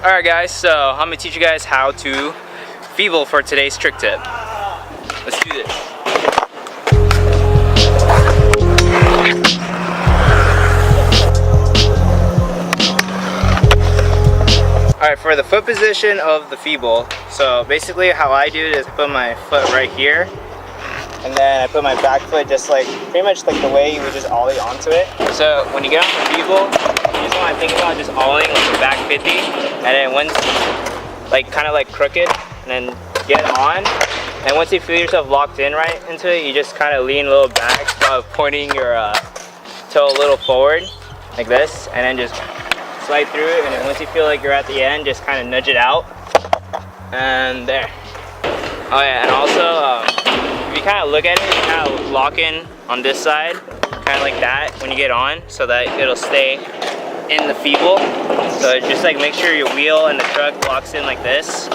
Alright guys, so I'm going to teach you guys how to feeble for today's trick tip. Let's do this. Alright, for the foot position of the feeble, so basically how I do it is I put my foot right here, and then I put my back foot just like, pretty much like the way you would just ollie onto it. So when you get on the feeble, you just want to think about just ollieing like the back 50, and then once, like kind of like crooked, and then get on. And once you feel yourself locked in right into it, you just kind of lean a little back while pointing your toe a little forward, like this, and then just slide through it. And then once you feel like you're at the end, just kind of nudge it out. And there. Oh yeah, and also, if you kind of look at it, you kind of lock in on this side, kind of like that when you get on, so that it'll stay in the feeble. So just like make sure your wheel and the truck locks in like this.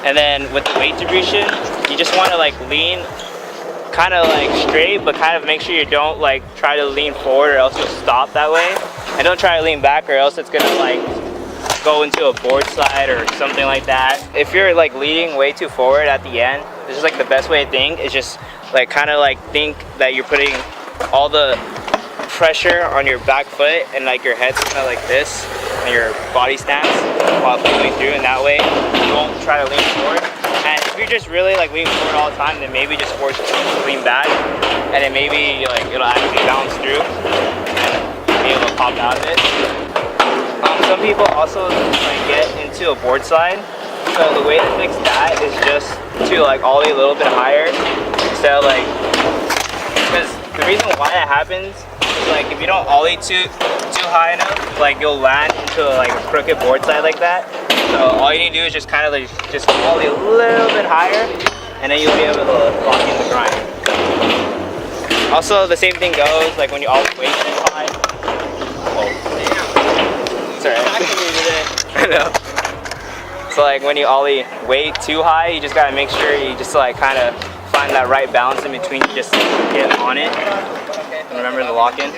And then with the weight distribution, you just want to like lean kind of like straight, but kind of make sure you don't like try to lean forward or else you'll stop that way. And don't try to lean back or else it's gonna like go into a board slide or something like that. If you're like leaning way too forward at the end, this is like the best way to think, is just like kind of like think that you're putting all the pressure on your back foot and like your head's kind of like this and your body stance while going through, and that way you won't try to lean forward. And if you're just really like leaning forward all the time, then maybe just force yourself to lean back, and then maybe like it'll actually bounce through and be able to pop out of it. Some people also like get into a board slide, so the way to fix that is just to like ollie a little bit higher instead of like, because the reason why that happens is like if you don't ollie too high enough, like you'll land into like a crooked board slide like that. So all you need to do is just kind of like just ollie a little bit higher, and then you'll be able to lock in the grind. Also, the same thing goes like when you ollie way too high. Oh, damn. Sorry. I know. So like when you ollie way too high, you just gotta make sure you just like kind of find that right balance in between. You just get on it. And remember the lock-in.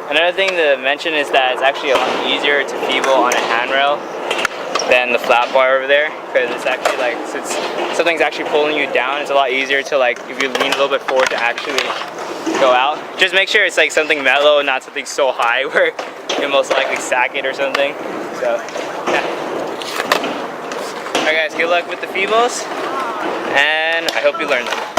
Another thing to mention is that it's actually a lot easier to feeble on a handrail than the flat bar over there, because it's actually like, since something's actually pulling you down, it's a lot easier to like, if you lean a little bit forward, to actually go out. Just make sure it's like something mellow and not something so high where you'll most likely sack it or something. So yeah. Alright guys, good luck with the feebles, and I hope you learn them.